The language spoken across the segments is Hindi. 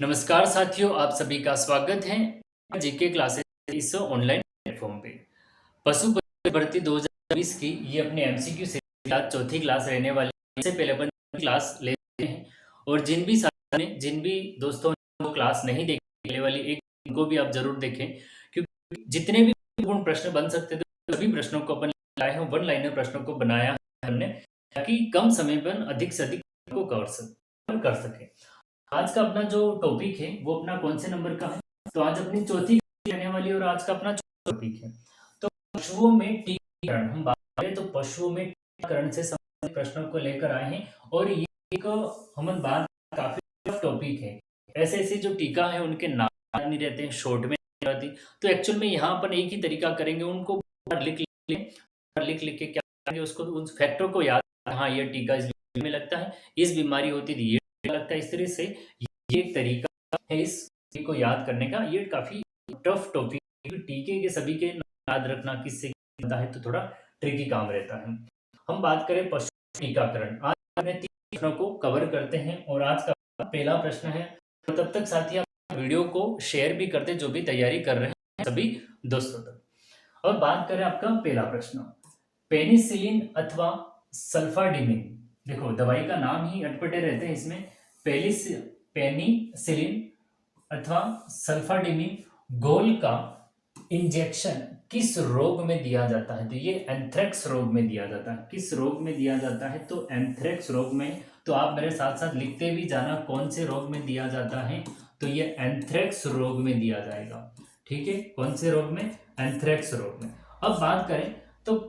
नमस्कार साथियों, आप सभी का स्वागत है जीके क्लासेस इस ऑनलाइन प्लेटफॉर्म पे। पशु भर्ती 2020 की ये अपनी एमसीक्यू सीरीज आज चौथी क्लास रहने वाली है। इससे पहले अपन क्लास लेते हैं और जिन भी दोस्तों ने वो क्लास नहीं देखी पहले वाली एक, इनको भी आप जरूर देखें, क्योंकि जितने भी पूर्ण प्रश्न बन सकते थे सभी प्रश्नों को अपन लाए हैं, वन लाइनर प्रश्नों को बनाया है हमने, ताकि कम समय में अधिक से अधिक को कवर कर सके। आज का अपना जो टॉपिक है वो अपना कौन से नंबर का है? तो आज अपनी चौथी रहने वाली है और आज का अपना चौथा टॉपिक है। तो पशुओं में टीकाकरण हम बात करें तो पशुओं में टीकाकरण से संबंधित प्रश्नों को लेकर आए हैं और ये एक हम बात काफी टफ टॉपिक है। ऐसे ऐसे जो टीका है उनके नाम नहीं रहते हैं, शॉर्ट में नहीं रहती। तो एक्चुअल में यहाँ अपन एक ही तरीका करेंगे, उनको लिख लिख के क्या करेंगे, उसको उन फैक्टर को याद, हाँ ये टीका इस बीमारी में लगता है, इस बीमारी होती थी ये लगता है, इस तरह से ये एक तरीका है इस को याद करने का। ये काफी टफ टॉपिक, टीके के सभी के याद रखना किससे होता है तो थोड़ा ट्रिकी काम रहता है। हम बात करें पशु टीकाकरण, आज हमने 3 प्रश्नों को कवर करते हैं और आज का पहला प्रश्न है। तो तब तक साथी आप वीडियो को शेयर भी करते जो भी तैयारी कर रहे हैं सभी दोस्तों तक। और बात करें आपका पहला प्रश्न, पेनिसिलिन अथवा सल्फाडिमिन। देखो दवाई का नाम ही अटपटे रहते हैं इसमें, पेनिसिलिन अथवा सल्फाडिमिन गोल का इंजेक्शन किस रोग में दिया जाता है? तो ये एंथ्रेक्स रोग में दिया जाता है। किस रोग में दिया जाता है? तो एंथ्रेक्स रोग में। तो आप मेरे साथ साथ लिखते भी जाना कौन से रोग में दिया जाता है। तो ये एंथ्रेक्स रोग में दिया जाएगा। ठीक है, कौन से रोग में? एंथ्रेक्स रोग में। अब बात करें तो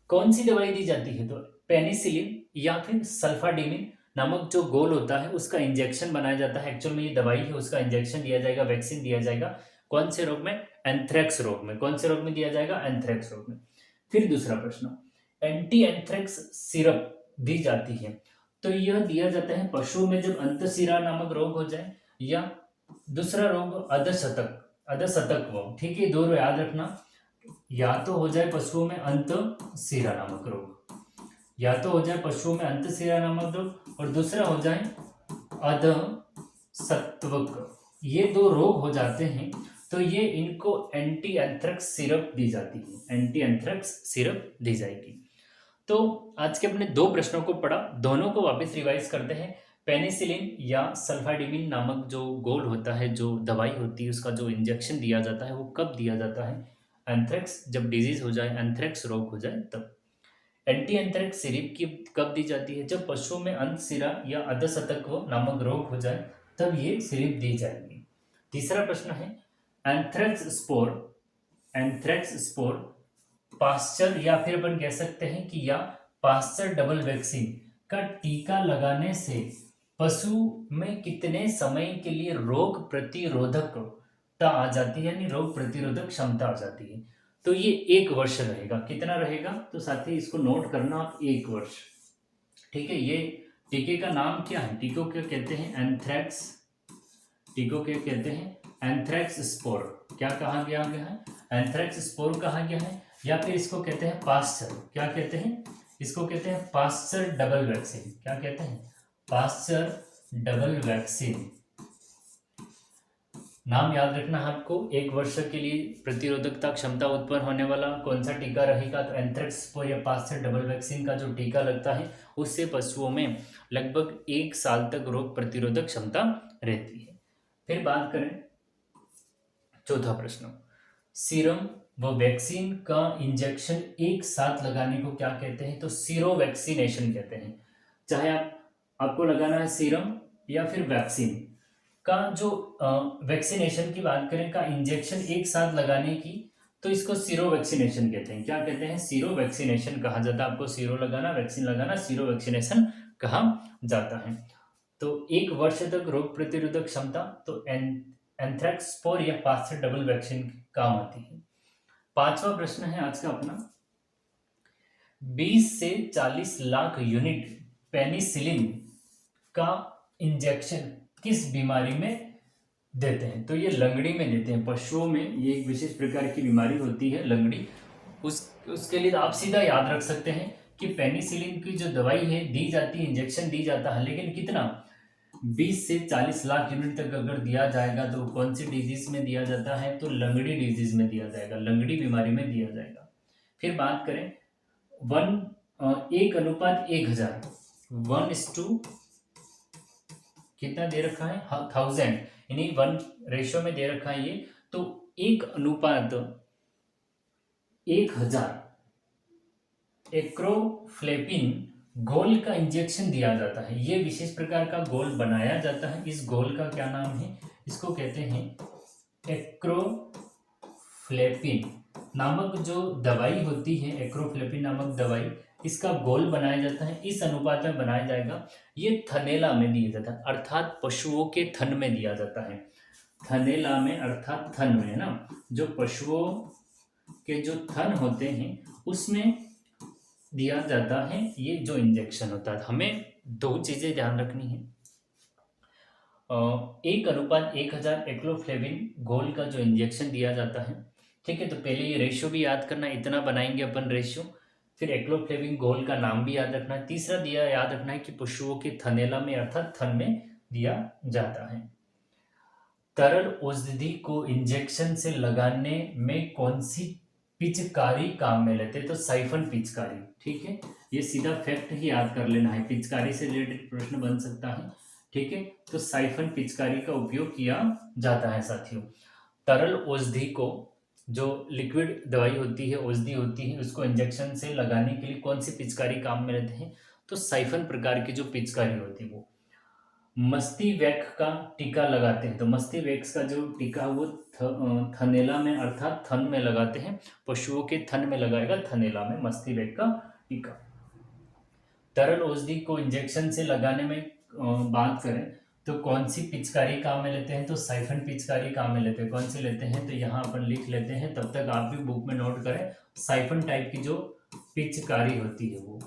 कौन सी दवाई दी जाती है? तो पेनिसिलिन या फिर सल्फाडिमिन नामक जो गोल होता है उसका इंजेक्शन बनाया जाता है। एक्चुअल में ये दवाई है, उसका इंजेक्शन दिया जाएगा, वैक्सीन दिया जाएगा। कौन से रोग में? एंथ्रेक्स रोग में। कौन से रोग में दिया जाएगा? एंथ्रेक्स रोग में। फिर दूसरा प्रश्न, एंटी एंथ्रेक्स सिरप दी जाती है तो यह दिया जाता है पशुओं में जब अंतशिरा नामक रोग हो जाए, या दूसरा रोग अधशतक वो। ठीक है, दो याद रखना, या तो हो जाए पशुओं में अंतशिरा नामक रोग, या तो हो जाए पशुओं में अंतशिरा नामक रोग और दूसरा हो जाए अधसत्वक। ये दो रोग हो जाते हैं तो ये इनको एंटी एंथ्रेक्स सिरप दी जाती है, एंटी एंथ्रेक्स सिरप दी जाएगी। तो आज के अपने दो प्रश्नों को पढ़ा, दोनों को वापस रिवाइज करते हैं। पेनिसिलिन या सल्फाडिमिन नामक जो गोल होता है, जो दवाई होती है, उसका जो इंजेक्शन दिया जाता है वो कब दिया जाता है? एंथ्रेक्स, जब डिजीज हो जाए, एंथ्रेक्स रोग हो जाए तब। एंटी एंथ्रेक्स सिरप की कब दी जाती है? जब पशुओं में अंतशिरा या अधशतक नामक रोग हो जाए तब ये सिरप दी जाएगी। तीसरा प्रश्न है, एंथ्रेक्स स्पोर पास्चर या फिर अपन कह सकते हैं कि या पास्चर डबल वैक्सीन का टीका लगाने से पशु में कितने समय के लिए रोग प्रतिरोधकता आ जाती है, यानी रोग प्रतिरोधक क्षमता आ जाती है? तो ये 1 वर्ष रहेगा। कितना रहेगा? तो साथ ही इसको नोट करना आप, 1 वर्ष। ठीक है, ये टीके का नाम क्या है? टीकों को कहते हैं एंथ्रेक्स, टीकों के कहते हैं एंथ्रेक्स स्पोर। क्या कहा गया है? एंथ्रेक्स स्पोर कहा गया है, या फिर इसको कहते हैं पास्चर। क्या कहते हैं? इसको कहते हैं पास्चर डबल वैक्सीन। क्या कहते हैं? Pasteur double vaccine. नाम याद रखना है आपको। 1 वर्ष के लिए प्रतिरोधकता क्षमता उत्पन्न होने वाला कौन सा टीका रहेगा? तो एंथ्रेक्स स्पोर या पास्चर डबल वैक्सीन का जो टीका लगता है उससे पशुओं में लगभग 1 साल तक रोग प्रतिरोधक क्षमता रहती है। फिर बात करें चौथा प्रश्न, सीरम व वैक्सीन का इंजेक्शन एक साथ लगाने को क्या कहते हैं? तो सीरो वैक्सीनेशन कहते हैं। चाहे आपको लगाना है सीरम या फिर वैक्सीन का, जो वैक्सीनेशन की बात करें का इंजेक्शन एक साथ लगाने की, तो इसको सीरो वैक्सीनेशन कहते हैं। क्या कहते हैं? सीरो वैक्सीनेशन कहा जाता है। आपको सीरो लगाना, वैक्सीन लगाना, सीरो वैक्सीनेशन कहा जाता है। तो 1 वर्ष तक रोग प्रतिरोधक क्षमता, तो एंथ्रेक्स स्पोर या पास्चर डबल वैक्सीन काम आती है। 5वां प्रश्न है आज का अपना, 20 से 40 लाख यूनिट पेनिसिलिन का इंजेक्शन किस बीमारी में देते हैं? तो ये लंगड़ी में देते हैं। पशुओं में ये एक विशेष प्रकार की बीमारी होती है लंगड़ी। उसके लिए आप सीधा याद रख सकते हैं कि पेनिसिलिन की जो दवाई है दी जाती है, इंजेक्शन दी जाता है, लेकिन कितना? 20 से 40 लाख यूनिट तक अगर दिया जाएगा तो कौन सी डिजीज में दिया जाता है, तो लंगड़ी डिजीज में दिया जाएगा, लंगड़ी बीमारी में दिया जाएगा। फिर बात करें 1:1000, 1:, कितना दे रखा है, 1000, यानी 1 में दे रखा है ये, तो 1:1000 एक्रोफ्लेपिन घोल का इंजेक्शन दिया जाता है। ये विशेष प्रकार का घोल बनाया जाता है। इस घोल का क्या नाम है, इसको कहते हैं एक्रोफ्लेपिन नामक जो दवाई होती है, एक्रोफ्लेपिन नामक दवाई, इसका घोल बनाया जाता है। इस अनुपात में बनाया जाएगा। ये थनेला में दिया जाता है, अर्थात पशुओं के थन में दिया जाता है। थनेला में अर्थात थन में, है ना, जो पशुओं के जो थन होते हैं उसमें दिया जाता है ये जो इंजेक्शन होता है। हमें दो चीजें ध्यान रखनी है। 1:1000 एक्लोफ्लेविन घोल का जो इंजेक्शन दिया जाता है, ठीक है। तो पहले ये रेशियो भी याद करना, इतना बनाएंगे अपन रेशियो। फिर एक्लोफ्लेविन घोल का नाम भी याद रखना है। तीसरा दिया याद रखना है कि पशुओं के थनेला में अर्थात थन में दिया जाता है। तरल औषधि को इंजेक्शन से लगाने में कौन सी पिचकारी काम में लेते हैं, तो साइफन पिचकारी, ठीक है। ये सीधा फैक्ट ही याद कर लेना है, पिचकारी से रिलेटेड प्रश्न बन सकता है, ठीक है। तो साइफन पिचकारी का उपयोग किया जाता है साथियों। तरल औषधि को, जो लिक्विड दवाई होती है, औषधि होती है, उसको इंजेक्शन से लगाने के लिए कौन सी पिचकारी काम में लेते हैं, तो साइफन प्रकार की जो पिचकारी होती है वो। मस्ती वैक्स का टीका लगाते हैं, तो मस्ती वैक्स का जो टीका वो थनेला में अर्थात थन में लगाते हैं। पशुओं के थन में लगाएगा, थनेला में मस्ती वैक्स का टीका। तरल औषधि को इंजेक्शन से लगाने में बात करें तो कौन सी पिचकारी काम में लेते हैं, तो साइफन पिचकारी काम में लेते हैं। कौन सी लेते हैं, तो यहाँ अपन लिख लेते हैं, तब तक आप भी बुक में नोट करें। साइफन टाइप की जो पिचकारी होती है वो।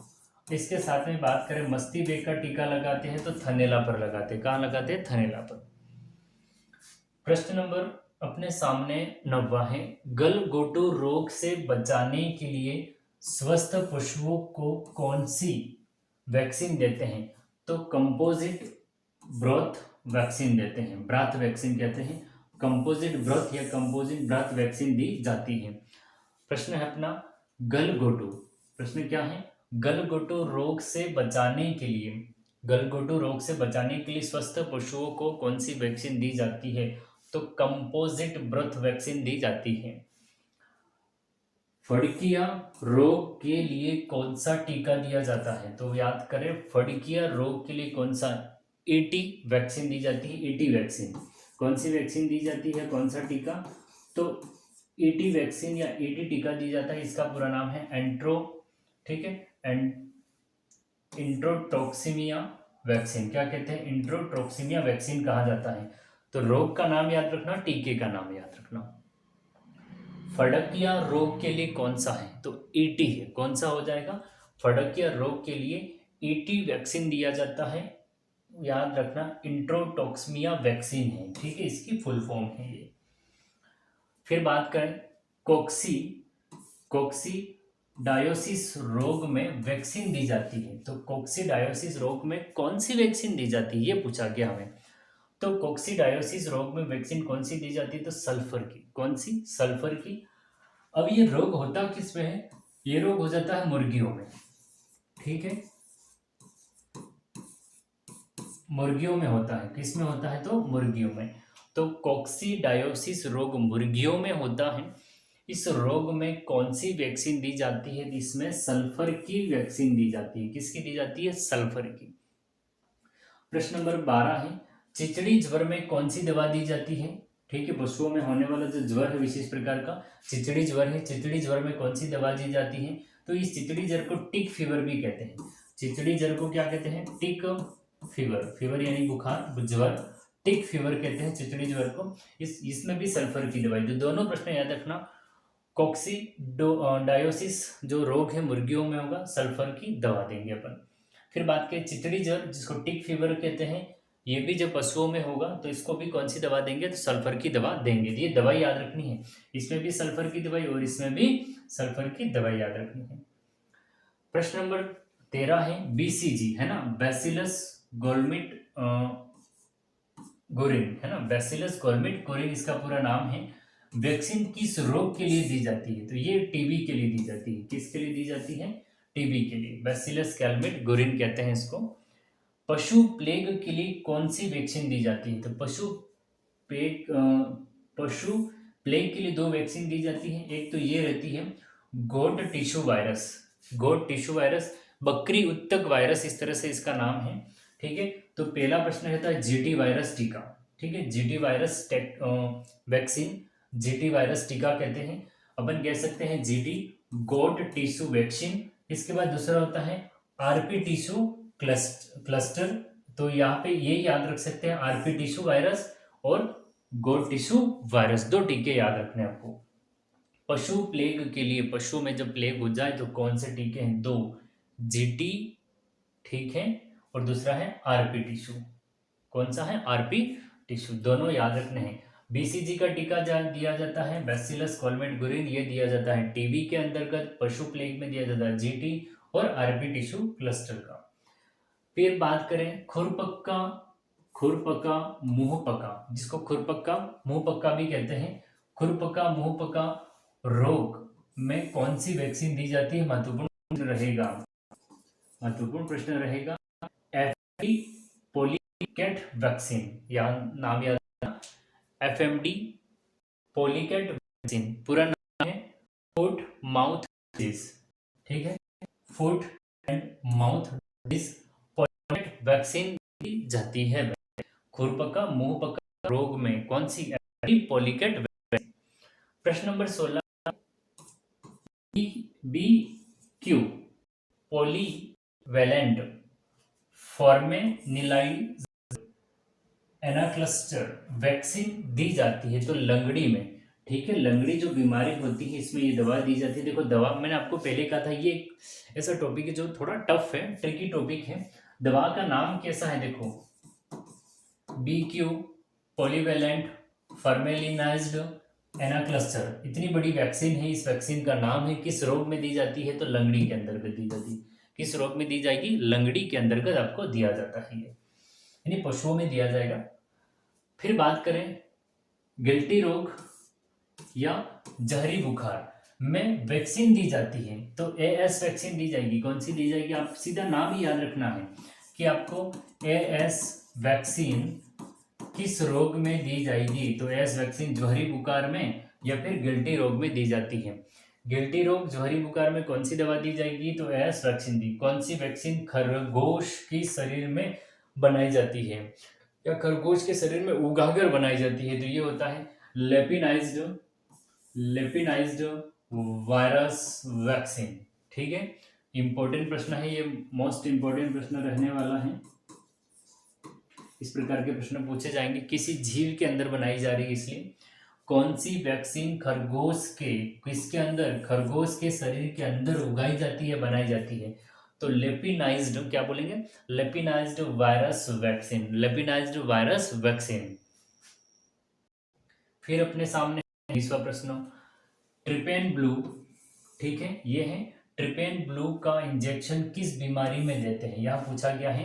इसके साथ में बात करें मस्ती वेग का टीका लगाते हैं तो थनेला पर लगाते हैं। कहाँ लगाते हैं, थनेला पर। प्रश्न नंबर अपने सामने 9वां है, गलघोटू रोग से बचाने के लिए स्वस्थ पशुओं को कौन सी वैक्सीन देते हैं, तो कंपोजिट ब्रोथ वैक्सीन देते हैं, ब्राथ वैक्सीन कहते हैं। कंपोजिट ब्रोथ या कंपोजिट ब्राथ वैक्सीन दी जाती है। प्रश्न है अपना गलघोटू, प्रश्न क्या है, गलघोटू रोग से बचाने के लिए, गलघोटू रोग से बचाने के लिए स्वस्थ पशुओं को कौन सी वैक्सीन दी जाती है, तो कंपोजिट ब्रथ वैक्सीन दी जाती है। फड़किया रोग के लिए कौन सा टीका दिया जाता है, तो याद करें फड़किया रोग के लिए कौन सा, एटी वैक्सीन दी जाती है। एटी वैक्सीन, कौन सी वैक्सीन दी जाती है, कौन सा टीका, तो एटी वैक्सीन या एटी टीका दी जाता है। इसका पूरा नाम है एंट्रो, ठीक है, इंट्रोटॉक्सिमिया वैक्सीन। क्या कहते हैं, इंट्रोटॉक्सिमिया वैक्सीन कहा जाता है। तो रोग का नाम याद रखना, टीके का नाम याद रखना। फड़किया रोग के लिए कौन सा है, तो ईटी है। कौन सा हो जाएगा, फड़किया रोग के लिए ईटी वैक्सीन दिया जाता है, याद रखना। इंट्रोटॉक्सिमिया वैक्सीन है, ठीक है, इसकी फुल फॉर्म है ये। फिर बात करें कोक्सीडायोसिस रोग में वैक्सीन दी जाती है, तो कोक्सीडायोसिस रोग में कौन सी वैक्सीन दी जाती है, ये पूछा गया हमें। तो कोक्सीडायोसिस रोग में वैक्सीन कौन सी दी जाती है, तो सल्फर की। कौन सी, सल्फर की। अब ये रोग होता किस में है, ये रोग हो जाता है मुर्गियों में, ठीक है, मुर्गियों में होता है। किस में होता है, तो मुर्गियों में। तो कोक्सीडायोसिस रोग मुर्गियों में होता है। इस रोग में कौन सी वैक्सीन दी जाती है, इसमें सल्फर की वैक्सीन दी जाती है। किसकी दी जाती है, सल्फर की। प्रश्न नंबर 12 है, चिचड़ी ज्वर में कौन सी दवा दी जाती है, ठीक है, पशुओं में होने वाला जो ज्वर है विशेष प्रकार का चिचड़ी ज्वर है, चिचड़ी ज्वर में कौन सी दवा दी जाती है, तो इस चिचड़ी ज्वर को टिक फीवर भी कहते हैं। चिचड़ी ज्वर को क्या कहते हैं, टिक फीवर, फीवर यानी बुखार, ज्वर, टिक फीवर कहते हैं चिचड़ी ज्वर को। इसमें भी सल्फर की दवाई। जो दोनों प्रश्न याद रखना, कोक्सीडायोसिस जो रोग है मुर्गियों में होगा, सल्फर की दवा देंगे अपन। फिर बात करें चिचड़ी ज्वर जिसको टिक फीवर कहते हैं, ये भी जब पशुओं में होगा तो इसको भी कौन सी दवा देंगे, तो सल्फर की दवा देंगे। ये दवाई याद रखनी है, इसमें भी सल्फर की दवाई और इसमें भी सल्फर की दवाई याद रखनी है। प्रश्न नंबर 13 है, बीसीजी है ना, बैसिलस गोल्मिट गुरिन है ना, बैसिलस कॉर्मिट गुरिन इसका पूरा नाम है। वैक्सीन किस रोग के लिए दी जाती है? तो ये टीबी के लिए दी जाती है। किसके लिए दी जाती है? टीबी के लिए। बैसिलस कैल्मिट गुरिन कहते हैं इसको। पशु प्लेग के लिए कौन सी वैक्सीन दी जाती है? तो पशु प्लेग के लिए दो वैक्सीन दी जाती है। एक तो ये रहती है गोट टिश्यू वायरस, गोट टिश्यू वायरस, बकरी उत्तक वायरस, इस तरह से इसका नाम है। ठीक है, तो पहला प्रश्न रहता है जीटी वायरस टीका। ठीक है, GT virus vaccine, GT virus टीका कहते हैं। अपन कह सकते हैं जीटी गोट टिश्यू वैक्सीन। इसके बाद दूसरा होता है आरपी टिश्यू क्लस्टर। तो यहाँ पे ये याद रख सकते हैं, आरपी टिश्यू वायरस और गोट टिश्यू वायरस, दो टीके याद रखने आपको। पशु प्लेग के लिए, पशु में जब प्लेग हो जाए तो कौन से टीके हैं? दो, जीटी, ठीक है, और दूसरा है आरपी टिश्यू। कौन सा है? आरपी टिश्यू, दोनों याद रखने हैं। बीसीजी का टीका दिया जाता है बैसिलस कॉलमेट गुरिन, ये दिया जाता है टीबी के अंतर्गत। पशु प्लेग में दिया जाता है जीटी और आरपी टिश्यू क्लस्टर का। फिर बात करें खुरपक्का, खुरपका मुंह पका, जिसको खुरपक्का मुंह पक्का भी कहते हैं। खुरपका मुंह पका रोग में कौन सी वैक्सीन दी जाती है? महत्वपूर्ण प्रश्न रहेगा, महत्वपूर्ण प्रश्न रहेगा। एफएमडी पोलीकैट वैक्सीन, यहाँ नाम याद रखना, एफएमडी पोलीकैट वैक्सीन, पूरा नाम है फुट माउथ डिसीज। ठीक है, foot and mouth disease vaccine दी जाती है। खुरपका मुंह पका रोग में कौन सी? Polycat vaccine. प्रश्न number 16, B Q polyvalent formalinized anaculture vaccine दी जाती है तो लंगड़ी में। ठीक है, लंगड़ी जो बीमारी होती है इसमें ये दवा दी जाती है। देखो दवा, मैंने आपको पहले कहा था ये एक ऐसा टॉपिक है जो थोड़ा टफ है, ट्रिकी टॉपिक है। दवा का नाम कैसा है? देखो BQ पॉलीवैलेंट फॉर्मेलिनाइज्ड एनाक्लस्टर, इतनी बड़ी वैक्सीन है। इस वैक्सीन का नाम है, किस रोग में दी जाती है? तो लंगड़ी के अंतर्गत दी जाती है। किस रोग में दी जाएगी? लंगड़ी के अंतर्गत आपको दिया जाता है, यानी पशुओं में दिया जाएगा। फिर बात करें गिल्टी रोग या जहरी बुखार में वैक्सीन दी जाती है तो AS वैक्सीन दी जाएगी। कौन सी दी जाएगी? आप सीधा नाम ही याद रखना है कि आपको AS वैक्सीन किस रोग में दी जाएगी। तो AS वैक्सीन जहरी बुखार में या फिर गिल्टी रोग में दी जाती है। गिल्टी रोग जहरी बुखार में कौन सी दवा दी जाएगी? तो AS वैक्सीन दी। कौन सी वैक्सीन? खरगोश की शरीर में बनाई जाती है या खरगोश के शरीर में उगाकर बनाई जाती है। तो ये होता है लेपिनाइज्ड वायरस वैक्सीन। ठीक है, इंपॉर्टेंट प्रश्न है ये, मोस्ट इंपॉर्टेंट प्रश्न रहने वाला है। इस प्रकार के प्रश्न पूछे जाएंगे। किसी झील के अंदर बनाई जा रही है, इसलिए कौन सी वैक्सीन खरगोश के, किसके अंदर? खरगोश के शरीर के अंदर उगाई जाती है, बनाई जाती है। तो लेपिनाइज्ड, क्या बोलेंगे? लेपिनाइज्ड virus vaccine, lapinized virus vaccine. फिर अपने सामने 20वां प्रश्न, ट्रिपेन ब्लू। ठीक है, ये है ट्रिपेन ब्लू का इंजेक्शन किस बीमारी में देते हैं? यहाँ पूछा गया है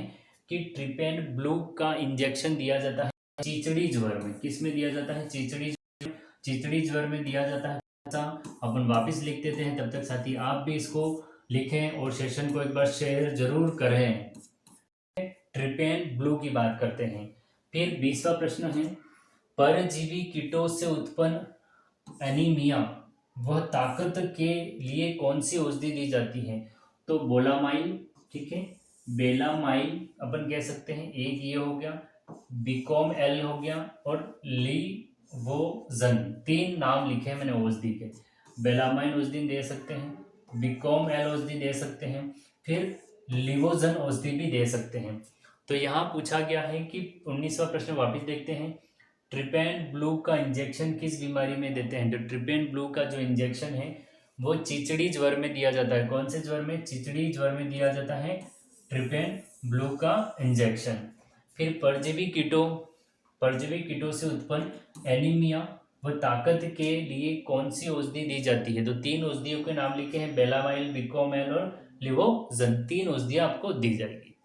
कि ट्रिपेन ब्लू का इंजेक्शन दिया जाता है चिचड़ी ज्वर में। किस में दिया जाता है? चिचड़ी ज्वर में दिया जाता है। अपन वापस लिख देते हैं, तब तक साथी आप भी इसको लिखें और सेशन को एक बार शेयर जरूर करें। ट्रिपेन ब्लू की बात करते हैं। फिर 20वां प्रश्न है, परजीवी कीटों से उत्पन्न एनीमिया वह ताकत के लिए कौन सी औषधि दी जाती है? तो बोलामाइन, ठीक है, बेलामाइन अपन कह सकते हैं, एक ये हो गया, बिकॉम एल हो गया और लीवोजन, तीन नाम लिखे हैं मैंने औषधि के। बेलामाइन औषधि दे सकते हैं, बिकॉम एल औषधि दे सकते हैं, फिर लीवोजन औषधि भी दे सकते हैं। तो यहाँ पूछा गया है कि 19वां प्रश्न वापिस देखते हैं, ट्रिपेन ब्लू का इंजेक्शन किस बीमारी में देते हैं? तो ट्रिपेन ब्लू का जो इंजेक्शन है वो चिचड़ी ज्वर में दिया जाता है। कौन से ज्वर में? चिचड़ी ज्वर में दिया जाता है ट्रिपेन ब्लू का इंजेक्शन। फिर परजीवी कीटों से उत्पन्न एनीमिया व ताकत के लिए कौन सी औषधि दी जाती है? तो तीन औषधियों के नाम लिखे हैं, बेलामाइल, बिकोमेल और लिवोजन, तीन औषधियां आपको दी जाएगी।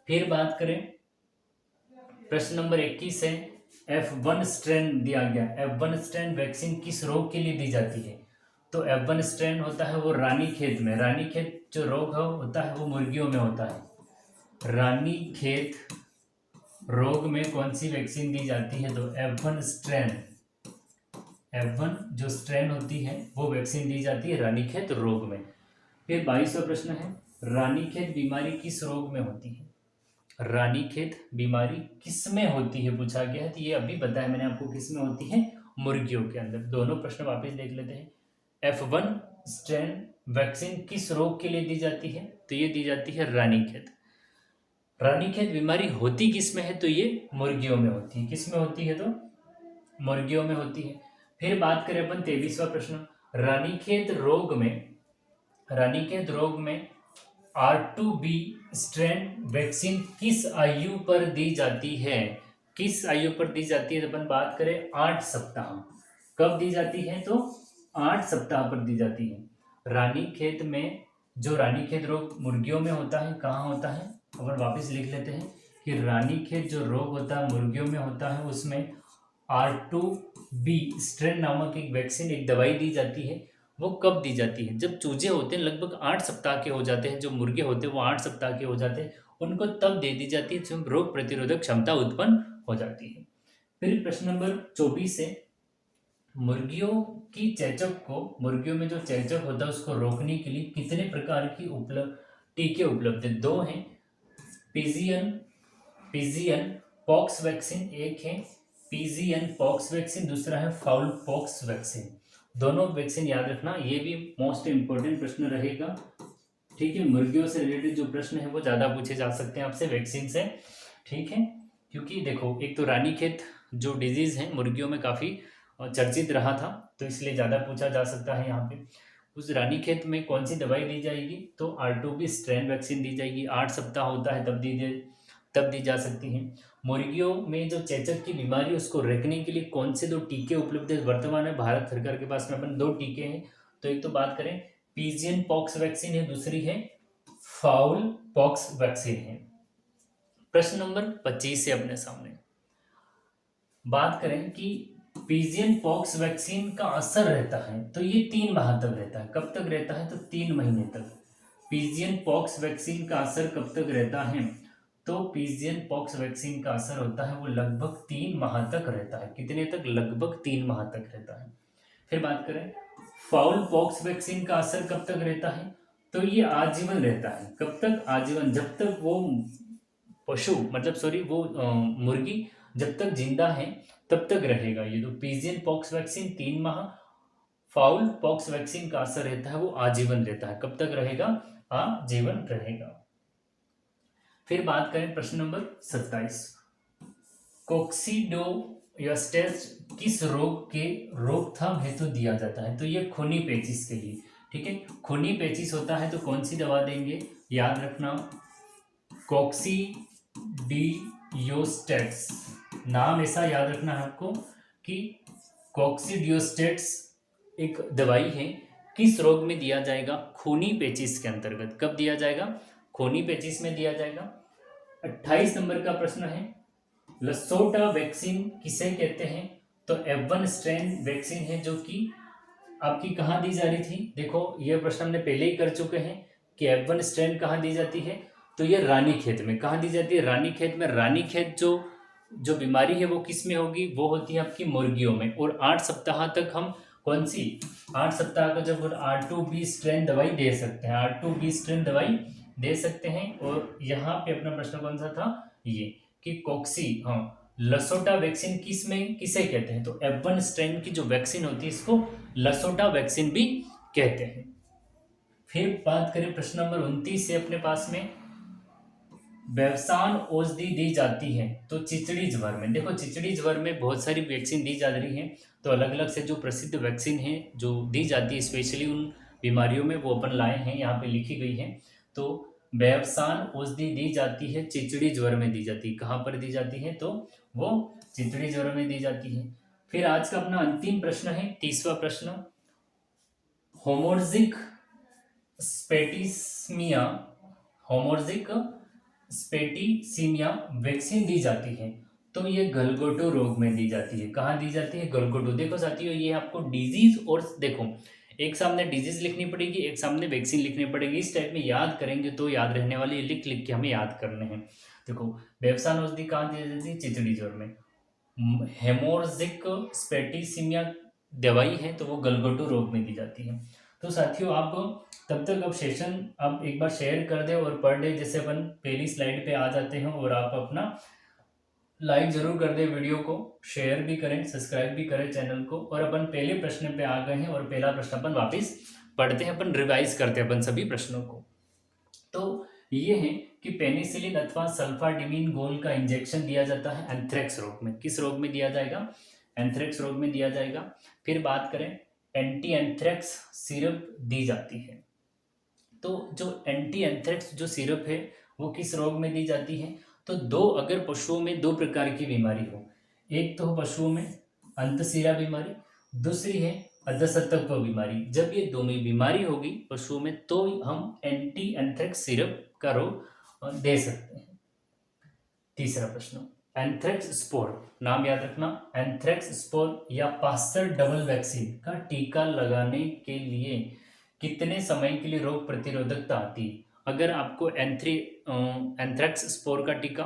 फिर बात करें प्रश्न नंबर 21 है, F1 स्ट्रेन दिया गया। F1 स्ट्रेन वैक्सीन किस रोग के लिए दी जाती है? तो F1 स्ट्रेन होता है वो रानीखेत में, रानीखेत जो रोग होता है वो मुर्गियों में होता है। रानीखेत रोग में कौन सी वैक्सीन दी जाती है? तो F1 स्ट्रेन, F1 जो स्ट्रेन होती है वो वैक्सीन दी जाती है रानीखेत रोग में। फिर 22वां प्रश्न है, रानीखेत बीमारी किस रोग में होती है? रानीखेत बीमारी किस में होती है पूछा गया है, तो ये अभी बताया मैंने आपको किस में होती है, मुर्गियों के अंदर। दोनों प्रश्न वापस देख लेते हैं। F1 स्ट्रेन वैक्सीन किस रोग के लिए दी जाती है? तो ये दी जाती है रानीखेत। रानीखेत बीमारी होती किस में है? तो ये मुर्गियों में होती है। किस में होती है? तो मुर्गियों में होती है। फिर बात करें अपन 23वां प्रश्न, रानीखेत रोग में R2B स्ट्रेन वैक्सीन किस आयु पर दी जाती है? किस आयु पर दी जाती है? तो अपन बात करें 8 सप्ताह। कब दी जाती है? तो 8 सप्ताह पर दी जाती है। रानीखेत में जो रानीखेत रोग मुर्गियों में होता है, कहाँ होता है? अपन वापस लिख लेते हैं कि रानीखेत जो रोग होता है मुर्गियों में होता है, उसमें R2B स्ट्रेन नामक एक वैक्सीन, एक दवाई दी जाती है। वो कब दी जाती है? जब चूजे होते हैं लगभग 8 सप्ताह के हो जाते हैं, जो मुर्गे होते हैं वो 8 सप्ताह के हो जाते हैं, उनको तब दे दी जाती है जब रोग प्रतिरोधक क्षमता उत्पन्न हो जाती है। फिर प्रश्न नंबर 24 है, मुर्गियों की चेचक को, मुर्गियों में जो चेचक होता है उसको रोकने के लिए कितने प्रकार की टीके उपलब्ध है? 2 हैं। पीजियन पॉक्स वैक्सीन एक है, पीजियन पॉक्स वैक्सीन, दूसरा है फाउल पॉक्स वैक्सीन। दोनों वैक्सीन याद रखना, ये भी मोस्ट इंपोर्टेंट प्रश्न रहेगा। ठीक है, मुर्गियों से रिलेटेड जो प्रश्न है वो ज़्यादा पूछे जा सकते हैं आपसे वैक्सीन से। ठीक है, क्योंकि देखो एक तो रानीखेत जो डिजीज़ है मुर्गियों में काफ़ी चर्चित रहा था, तो इसलिए ज़्यादा पूछा जा सकता है यहाँ पे। उस रानीखेत में कौन सी दवाई दी जाएगी? तो R2B स्ट्रेन वैक्सीन दी जाएगी। 8 सप्ताह होता है तब दी जा सकती है। मुर्गियों में जो चेचक की बीमारी उसको रोकने के लिए कौन से 2 टीके उपलब्ध है वर्तमान में भारत सरकार के पास में? अपन 2 टीके हैं। तो एक तो बात करें पीजियन पॉक्स वैक्सीन है, दूसरी है फाउल पॉक्स वैक्सीन है। प्रश्न नंबर 25 से अपने सामने बात करें कि पीजियन पॉक्स वैक्सीन का असर रहता है, तो ये 3 माह तक रहता है। कब तक रहता है? तो 3 महीने तक। पीजियन पॉक्स वैक्सीन का असर कब तक रहता है? तो पीजियन पॉक्स वैक्सीन का असर होता है वो लगभग 3 माह तक रहता है। कितने तक? लगभग 3 माह तक रहता है। फिर बात करें फाउल पॉक्स वैक्सीन का असर कब तक रहता है? तो ये आजीवन रहता है। कब तक? आजीवन, जब तक वो पशु मतलब सॉरी वो मुर्गी जब तक जिंदा है तब तक रहेगा ये। तो पीजियन पॉक्स वैक्सीन 3 माह, फाउल पॉक्स वैक्सीन का असर रहता है वो आजीवन रहता है। कब तक रहेगा? आजीवन रहेगा। फिर बात करें प्रश्न नंबर 27, कोक्सीडोयोस्टेट किस रोग के रोकथाम हेतु दिया जाता है? तो ये खूनी पेचिश के लिए। ठीक है, खूनी पेचिश होता है तो कौन सी दवा देंगे? याद रखना कोक्सीडियोस्टेट्स, नाम ऐसा याद रखना है आपको कि कोक्सीडियोस्टेट्स एक दवाई है, किस रोग में दिया जाएगा? खूनी पेचिश के अंतर्गत। कब दिया जाएगा? खूनी पेचिश में दिया जाएगा। 28 नंबर का प्रश्न है, लसोटा वैक्सीन किसे कहते हैं? तो F1 स्ट्रेन वैक्सीन है जो कि आपकी कहाँ दी जा रही थी? देखो यह प्रश्न हमने पहले ही कर चुके हैं कि F1 स्ट्रेन कहाँ दी जाती है? तो ये रानीखेत में। कहाँ दी जाती है? रानीखेत में। रानीखेत जो बीमारी है वो किस में होगी? वो होती है आपकी मुर्गियों में। और 8 सप्ताह तक हम कौन सी 8 सप्ताह का जब R2B स्ट्रेन दवाई दे सकते हैं, R2B स्ट्रेन दवाई दे सकते हैं। और यहाँ पे अपना प्रश्न कौन सा था? ये कि लसोटा वैक्सीन किसे कहते हैं? तो F1 स्ट्रेन की जो वैक्सीन होती है इसको लसोटा वैक्सीन भी कहते हैं। फिर बात करें प्रश्न नंबर 29 से अपने पास में, बेवसान औषधि दी जाती है तो चिचड़ी ज्वर में। देखो चिचड़ी ज्वर में बहुत सारी वैक्सीन दी जा रही है, तो अलग अलग से जो प्रसिद्ध वैक्सीन है जो दी जाती है स्पेशली उन बीमारियों में वो अपन लाए हैं, यहाँ पे लिखी गई है। तो बेवसान औषधि दी जाती है चिचड़ी ज्वर में दी जाती है। कहाँ पर दी जाती है? तो वो चिचड़ी ज्वर में दी जाती है। फिर आज का अपना अंतिम प्रश्न है 30वां प्रश्न, होमोर्जिक स्पेटिसीमिया वैक्सीन दी जाती है तो ये गलघोटू रोग में दी जाती है। कहाँ दी जाती है? गलघोटू। देखो साथियों, ये आपको डिजीज और देखो एक सामने डिजीज लिखनी पड़ेगी, एक सामने वैक्सीन लिखनी पड़ेगी। इस टाइप में याद करेंगे तो याद रहने वाले, ये लिख लिख के हमें याद करने हैं। देखो बेवसान औषधि कहाँ दी जाती है? चिचड़ी ज्वर में। हेमोरजिक स्पेटिसिमिया दवाई है तो वो गलघोटू रोग में दी जाती है। तो साथियों आप तब तक अब सेशन आप एक बार शेयर कर दे और पर डे जैसे अपन पहली स्लाइड पे आ जाते हैं, और आप अपना लाइक जरूर कर दे, वीडियो को शेयर भी करें, सब्सक्राइब भी करें चैनल को। और अपन पहले प्रश्न पे आ गए हैं और पहला प्रश्न अपन वापस पढ़ते हैं, अपन रिवाइज करते हैं अपन सभी प्रश्नों को। तो ये है कि पेनिसिलिन अथवा सल्फाडिमिन गोल का इंजेक्शन दिया जाता है एंथ्रेक्स रोग में। किस रोग में दिया जाएगा? एंथ्रेक्स रोग में दिया जाएगा। फिर बात करें, एंटी एंथ्रेक्स सिरप दी जाती है। तो जो एंटी एंथ्रेक्स जो सिरप है वो किस रोग में दी जाती है? तो अगर पशुओं में दो प्रकार की बीमारी हो, एक तो पशुओं में अंतशिरा बीमारी, दूसरी है अधसतत्व बीमारी। जब ये दोनों बीमारी होगी पशुओं में तो हम एंटी एंथ्रेक्स सिरप का रोग दे सकते हैं। तीसरा प्रश्न, एंथ्रेक्स स्पोर, नाम याद रखना, एंथ्रेक्स स्पोर या पास्चर डबल वैक्सीन का टीका लगाने के लिए कितने समय के लिए रोग प्रतिरोधकता आती है? अगर आपको एंथ्रेक्स स्पोर का टीका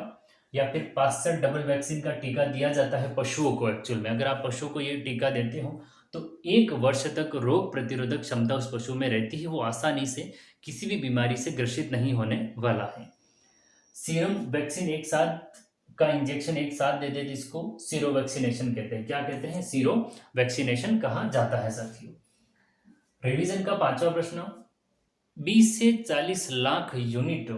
या फिर पास्चर डबल वैक्सीन का टीका दिया जाता है पशुओं को, एक्चुअल में अगर आप पशुओं को ये टीका देते हो तो 1 वर्ष तक रोग प्रतिरोधक क्षमता उस पशु में रहती है, वो आसानी से किसी भी बीमारी से ग्रसित नहीं होने वाला है। सीरम वैक्सीन एक साथ का इंजेक्शन एक साथ दे दे जिसको सीरो वैक्सीनेशन कहते हैं। क्या कहते हैं? सीरो वैक्सीनेशन कहा जाता है साथियों। रिवीजन का 5वां प्रश्न, 20 से 40 लाख यूनिट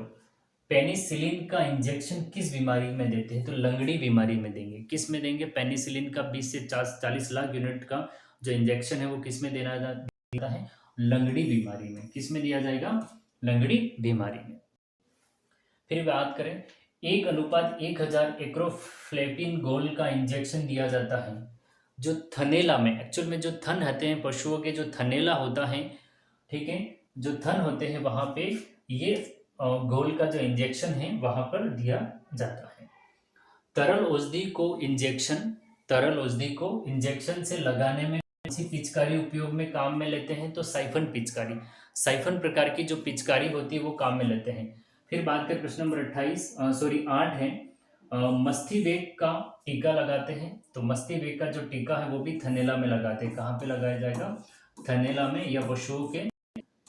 पेनिसिलिन का इंजेक्शन किस बीमारी में देते हैं? तो लंगड़ी बीमारी में देंगे। किस में देंगे? पेनिसिलिन का 20 से 40 लाख यूनिट का जो इंजेक्शन है वो किस में देना जाता है? लंगड़ी बीमारी में। किस में दिया जाएगा? लंगड़ी बीमारी में। फिर बात करें, 1:1000 एक्रोफ्लेपिन गोल का इंजेक्शन दिया जाता है जो थनेला में, एक्चुअल में जो थन होते हैं पशुओं के, जो थनेला होता है, ठीक है, जो थन होते हैं वहां पे ये गोल का जो इंजेक्शन है वहां पर दिया जाता है। तरल औषधि को इंजेक्शन से लगाने में कौन सी पिचकारी उपयोग में काम में लेते हैं? तो साइफन पिचकारी, साइफन प्रकार की जो पिचकारी होती है वो काम में लेते हैं। फिर बात करें प्रश्न नंबर 8 है, मस्ती वेग का टीका लगाते हैं। तो मस्ती वेग का जो टीका है वो भी थनेला में लगाते हैं। कहाँ पे लगाया जाएगा? थनेला में या पशुओं के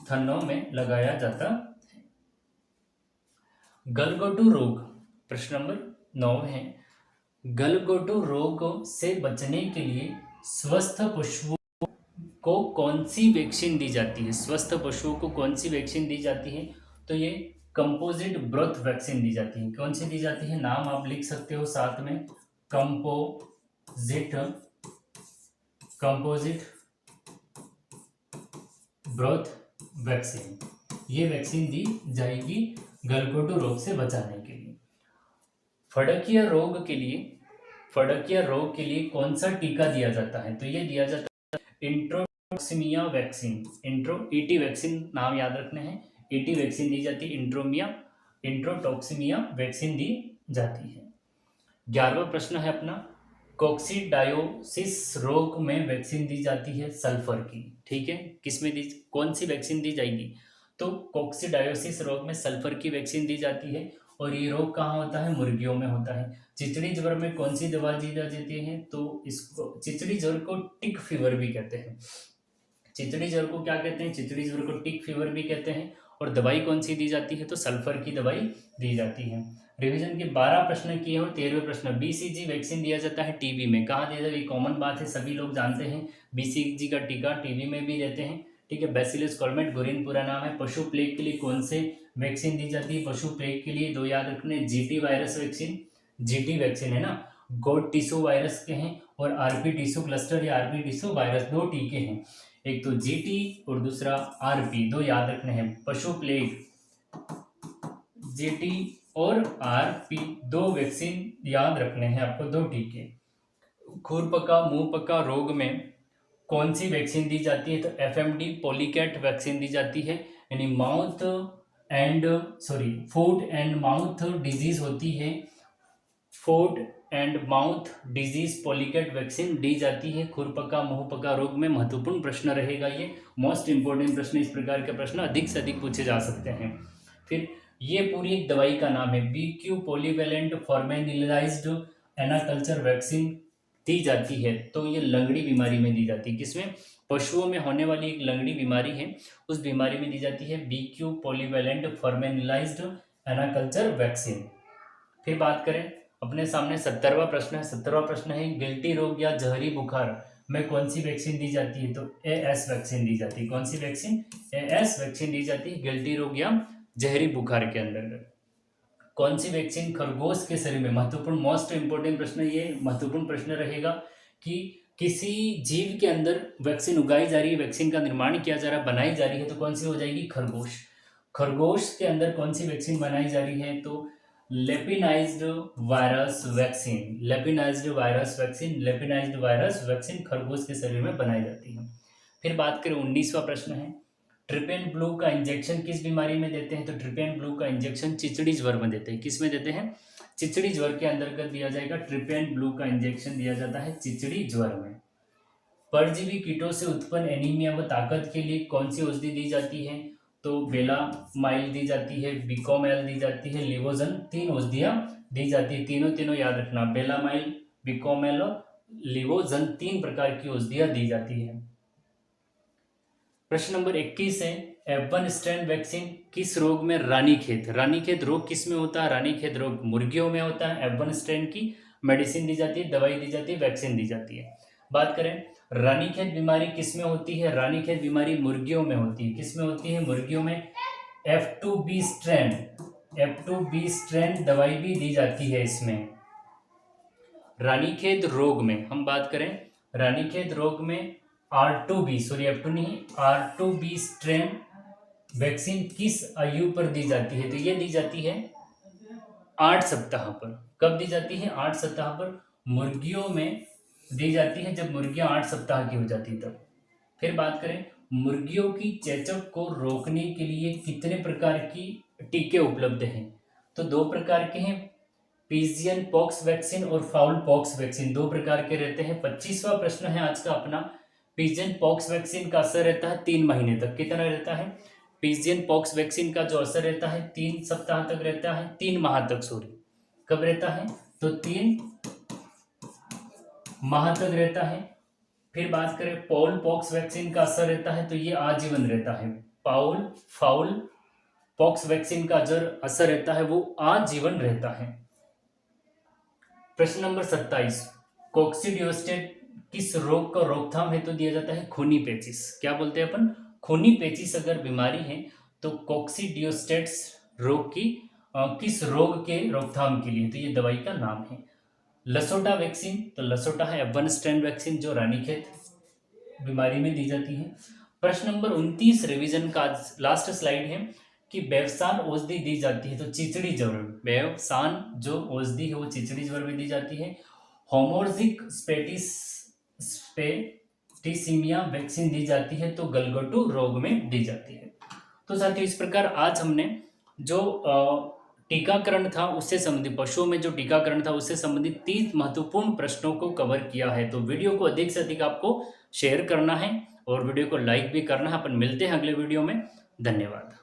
थनों में लगाया जाता है। गलघोटू रोग, प्रश्न नंबर 9 है, गलघोटू रोग से बचने के लिए स्वस्थ पशुओं को कौन सी वैक्सीन दी जाती है? स्वस्थ पशुओं को कौन सी वैक्सीन दी जाती है? तो ये कंपोजिट ब्रोथ वैक्सीन दी जाती है। कौन सी दी जाती है? नाम आप लिख सकते हो साथ में, कंपोजिट ब्रोथ वैक्सीन। ये वैक्सीन दी जाएगी गलघोटू रोग से बचाने के लिए। फड़किया रोग के लिए कौन सा टीका दिया जाता है? तो ये दिया जाता है इंट्रोटॉक्सिमिया वैक्सीन। ईटी वैक्सीन नाम याद रखने हैं, ईटी वैक्सीन दी जाती है, इंट्रोटॉक्सिमिया वैक्सीन दी जाती है। 11वां प्रश्न है अपना, कोक्सीडायोसिस रोग में वैक्सीन दी जाती है सल्फर की। ठीक है, किसमें कौन सी वैक्सीन दी जाएगी? तो कोक्सीडायोसिस रोग में सल्फर की वैक्सीन दी जाती है। और ये रोग कहाँ होता है? मुर्गियों में होता है। चिचड़ी ज्वर में कौन सी दवा दी जाती है? तो इसको चिचड़ी ज्वर को टिक फीवर भी कहते हैं। चिचड़ी ज्वर को क्या कहते हैं? चिचड़ी ज्वर को टिक फीवर भी कहते हैं। और दवाई कौन सी दी जाती है? तो सल्फर की दवाई दी जाती है। रिवीजन के 12 प्रश्न किए हो। 13वें प्रश्न, बीसीजी वैक्सीन दिया जाता है टीबी में। कहाँ दिया जाता है? कॉमन बात है, सभी लोग जानते हैं, बीसीजी का टीका टीबी में भी देते हैं। ठीक है, बैसिलस कॉलमेट गोरिन पूरा नाम है। पशु प्लेग के लिए कौन से वैक्सीन दी जाती है? पशु प्लेग के लिए 2 याद रखने, GT virus vaccine, GT vaccine है ना, गोट टिश्यू वायरस के हैं, और आरपी टिश्यू क्लस्टर या आरपी टिश्यू वायरस, 2 टीके हैं, एक तो जीटी और दूसरा आरपी, 2 याद रखने हैं। पशु प्लेग, जीटी और आरपी, 2 वैक्सीन याद रखने हैं आपको, 2 टीके। खुरपका मुंह पका रोग में कौन सी वैक्सीन दी जाती है? तो एफएमडी पॉलीकैट वैक्सीन दी जाती है, यानी फूड एंड माउथ डिजीज होती है, food and mouth disease polycat vaccine दी जाती है खुरपका मुंहपका रोग में? महत्वपूर्ण प्रश्न रहेगा ये, मोस्ट इंपॉर्टेंट प्रश्न। इस प्रकार के प्रश्न अधिक से अधिक पूछे जा सकते हैं। फिर ये पूरी एक दवाई का नाम है, BQ पॉलीवेलेंट फॉर्मेलिनाइज्ड एनाकल्चर वैक्सीन दी जाती है। तो ये लंगड़ी बीमारी में दी जाती है। किसमें? पशुओं में होने वाली एक लंगड़ी बीमारी है, उस बीमारी में दी जाती है BQ पॉलीवेलेंट फॉर्मेलिनाइज्ड एनाकल्चर वैक्सीन। फिर बात करें, अपने सामने 70वां प्रश्न है। 70वां प्रश्न है, गिल्टी रोग या जहरी बुखार में कौन सी वैक्सीन दी जाती है? तो AS वैक्सीन दी जाती है। कौन सी वैक्सीन? AS वैक्सीन दी जाती है गिल्टी रोग या जहरी बुखार के अंतर्गत। कौन सी वैक्सीन खरगोश के शरीर में? महत्वपूर्ण, मोस्ट इंपोर्टेंट प्रश्न, ये महत्वपूर्ण प्रश्न रहेगा कि किसी जीव के अंदर वैक्सीन उगाई जा रही है, वैक्सीन का निर्माण किया जा रहा है, बनाई जा रही है, तो कौन सी हो जाएगी? खरगोश। खरगोश के अंदर कौन सी वैक्सीन बनाई जा रही है? तो lapinized virus vaccine. Lapinized virus vaccine, lapinized virus vaccine खरगोश के शरीर में बनाई जाती है। फिर बात करें, 19वां प्रश्न है, ट्रिपेन ब्लू का इंजेक्शन किस बीमारी में देते हैं? तो ट्रिपेन ब्लू का इंजेक्शन चिचड़ी ज्वर में देते हैं। किस में देते हैं? चिचड़ी ज्वर के अंतर्गत दिया जाएगा। ट्रिपेन ब्लू का इंजेक्शन दिया जाता है चिचड़ी ज्वर में। परजीवी कीटों से उत्पन्न एनीमिया व ताकत के लिए कौन सी औषधि दी जाती है? तो बेलामाइल दी जाती है, बिकोमेल दी जाती है, लिवोजन। 3 औषधियां दी जाती है। तीनों याद रखना, बेलामाइल, बिकोमेल और लिवोजन, 3 प्रकार की औषधियां दी जाती है। प्रश्न नंबर 21 है, F1 स्ट्रेन वैक्सीन किस रोग में? रानीखेत। रानीखेत रोग किस में होता है? रानीखेत रोग मुर्गियों में होता है। F1 स्ट्रेन की मेडिसिन दी जाती है, दवाई दी जाती है, वैक्सीन दी जाती है। बात करें, रानीखेत बीमारी किस में होती है? रानीखेत बीमारी मुर्गियों में होती है। किस में होती है? मुर्गियों में। F2B स्ट्रेन, F2B स्ट्रेन दवाई भी दी जाती है इसमें। रानीखेत रोग में हम बात करें, रानीखेत रोग में R2B, सॉरी F2 नहीं, R2B स्ट्रेन वैक्सीन किस आयु पर दी जाती है? तो ये दी जाती है 8 सप्ताह पर। कब दी जाती है? 8 सप्ताह पर मुर्गियों में दी जाती है, जब मुर्गियां 8 सप्ताह की हो जाती है तब। फिर बात करें, मुर्गियों की चेचक को रोकने के लिए कितने प्रकार की टीके उपलब्ध हैं? तो 2 प्रकार के हैं, पीजियन पॉक्स वैक्सीन और फाउल पॉक्स वैक्सीन, 2 प्रकार के रहते हैं। 25वां प्रश्न है आज का अपना, पीजियन पॉक्स वैक्सीन का असर रहता है 3 महीने तक। कितना रहता है? पीजियन पॉक्स वैक्सीन का जो असर रहता है 3 सप्ताह तक रहता है, 3 माह तक, सॉरी। कब रहता है? तो 3 माह तक रहता है। फिर बात करें, पाउल पॉक्स वैक्सीन का असर रहता है तो ये आजीवन रहता है। फाउल पॉक्स वैक्सीन का जो असर रहता है वो आजीवन रहता है। प्रश्न नंबर 27, कोक्सीडियोस्टेट किस रोग का रोकथाम हेतु दिया जाता है? खूनी पेचिस। क्या बोलते हैं अपन? खूनी पेचिस अगर बीमारी है तो कोक्सीडियोस्टेट्स रोग की किस रोग के रोकथाम के लिए? तो ये दवाई का नाम है। लसोटा वैक्सीन, तो लसोटा है F1 स्ट्रेन वैक्सीन जो रानीखेत बीमारी में दी जाती है। प्रश्न नंबर 29 रिवीजन का लास्ट स्लाइड है कि बेवसान औषधि दी जाती है तो चिचड़ी ज्वर। बेवसान जो औषधि है वो चिचड़ी ज्वर में दी जाती है। होमोर्जिक स्पेटिसीमिया वैक्सीन दी जाती है तो गलघोटू रोग में दी जाती है। तो साथियों, इस प्रकार आज हमने जो टीकाकरण था उससे संबंधित, पशुओं में जो टीकाकरण था उससे संबंधित 30 महत्वपूर्ण प्रश्नों को कवर किया है। तो वीडियो को अधिक से अधिक आपको शेयर करना है और वीडियो को लाइक भी करना है। अपन मिलते हैं अगले वीडियो में। धन्यवाद।